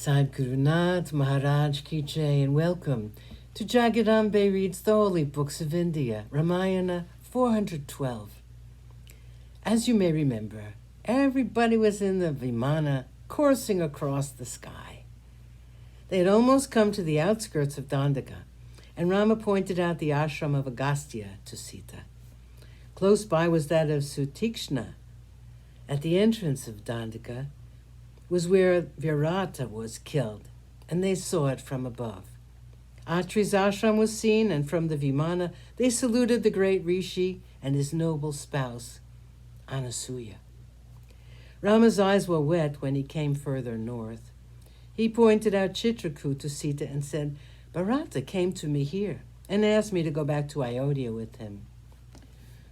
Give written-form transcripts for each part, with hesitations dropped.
Sadhgurunath Maharaj Ki Jai, and welcome to Jagadambe Reads the Holy Books of India, Ramayana 412. As you may remember, everybody was in the Vimana coursing across the sky. They had almost come to the outskirts of Dandaka, and Rama pointed out the ashram of Agastya to Sita. Close by was that of Sutikshna. At the entrance of Dandaka was where Virata was killed, and they saw it from above. Atri's ashram was seen, and from the Vimana they saluted the great Rishi and his noble spouse, Anasuya. Rama's eyes were wet when he came further north. He pointed out Chitraku to Sita and said, "Bharata came to me here and asked me to go back to Ayodhya with him."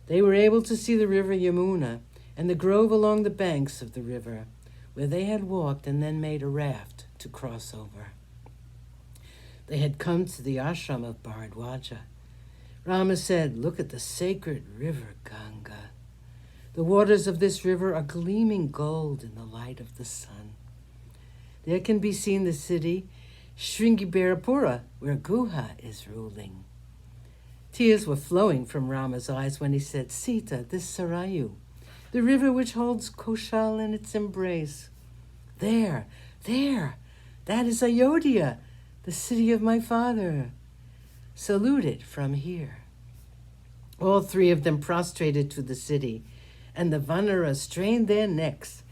They were able to see the river Yamuna and the grove along the banks of the river, where they had walked and then made a raft to cross over. They had come to the ashram of Bharadwaja. Rama said, "Look at the sacred river Ganga. The waters of this river are gleaming gold in the light of the sun. There can be seen the city Shringiberapura, where Guha is ruling." Tears were flowing from Rama's eyes when he said, "Sita, this Sarayu, the river which holds Koshal in its embrace. There, that is Ayodhya, the city of my father. Salute it from here." All three of them prostrated to the city, and the Vanaras strained their necks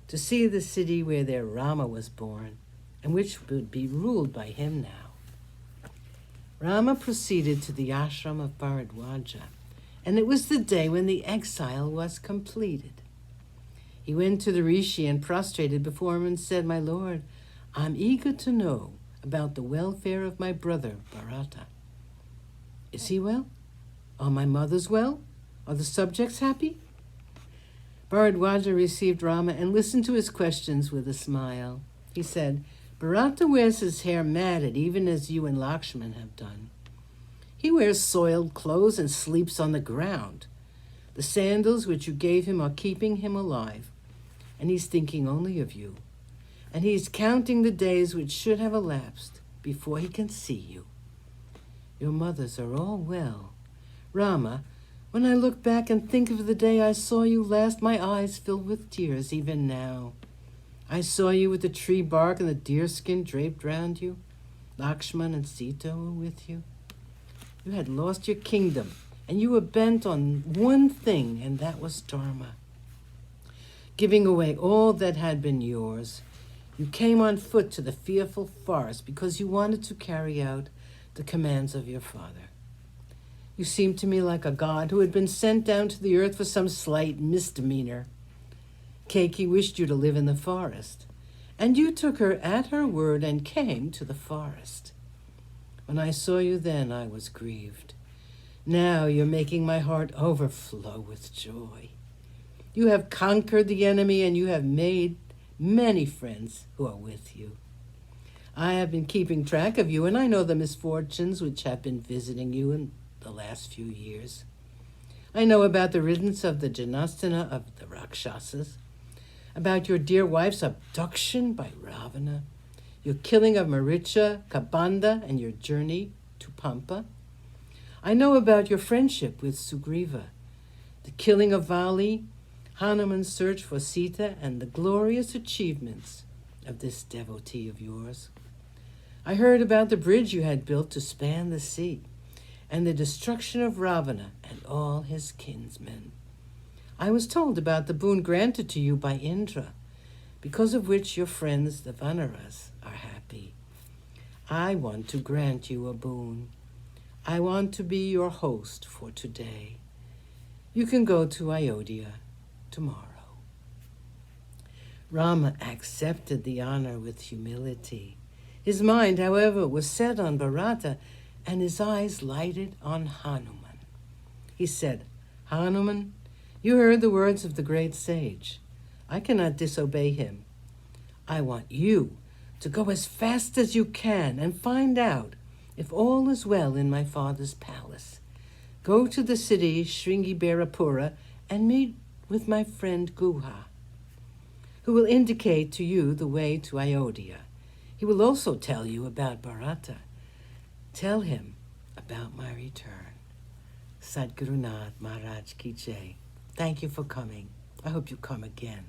to see the city where their Rama was born, and which would be ruled by him now. Rama proceeded to the ashram of Bharadwaja, and it was the day when the exile was completed. He went to the Rishi and prostrated before him and said, "My lord, I'm eager to know about the welfare of my brother, Bharata. Is he well? Are my mothers well? Are the subjects happy?" Bharadwaja received Rama and listened to his questions with a smile. He said, "Bharata wears his hair matted, even as you and Lakshman have done. He wears soiled clothes and sleeps on the ground. The sandals which you gave him are keeping him alive, and he's thinking only of you. And he's counting the days which should have elapsed before he can see you. Your mothers are all well. Rama, when I look back and think of the day I saw you last, my eyes fill with tears even now. I saw you with the tree bark and the deerskin draped round you. Lakshman and Sita were with you. You had lost your kingdom, and you were bent on one thing, and that was Dharma. Giving away all that had been yours, you came on foot to the fearful forest because you wanted to carry out the commands of your father. You seemed to me like a god who had been sent down to the earth for some slight misdemeanor. Keiki wished you to live in the forest, and you took her at her word and came to the forest. When I saw you then, I was grieved. Now you're making my heart overflow with joy. You have conquered the enemy, and you have made many friends who are with you. I have been keeping track of you, and I know the misfortunes which have been visiting you in the last few years. I know about the riddance of the Janasthana of the Rakshasas, about your dear wife's abduction by Ravana, your killing of Maricha, Kabanda, and your journey to Pampa. I know about your friendship with Sugriva, the killing of Vali, Hanuman's search for Sita, and the glorious achievements of this devotee of yours. I heard about the bridge you had built to span the sea, and the destruction of Ravana and all his kinsmen. I was told about the boon granted to you by Indra, because of which your friends, the Vanaras, are happy. I want to grant you a boon. I want to be your host for today. You can go to Ayodhya tomorrow." Rama accepted the honor with humility. His mind, however, was set on Bharata, and his eyes lighted on Hanuman. He said, "Hanuman, you heard the words of the great sage. I cannot disobey him. I want you to go as fast as you can and find out if all is well in my father's palace. Go to the city Shringiberapura and meet with my friend Guha, who will indicate to you the way to Ayodhya. He will also tell you about Bharata. Tell him about my return. Sadhguru Nath Maharaj Ki Jai. Thank you for coming. I hope you come again.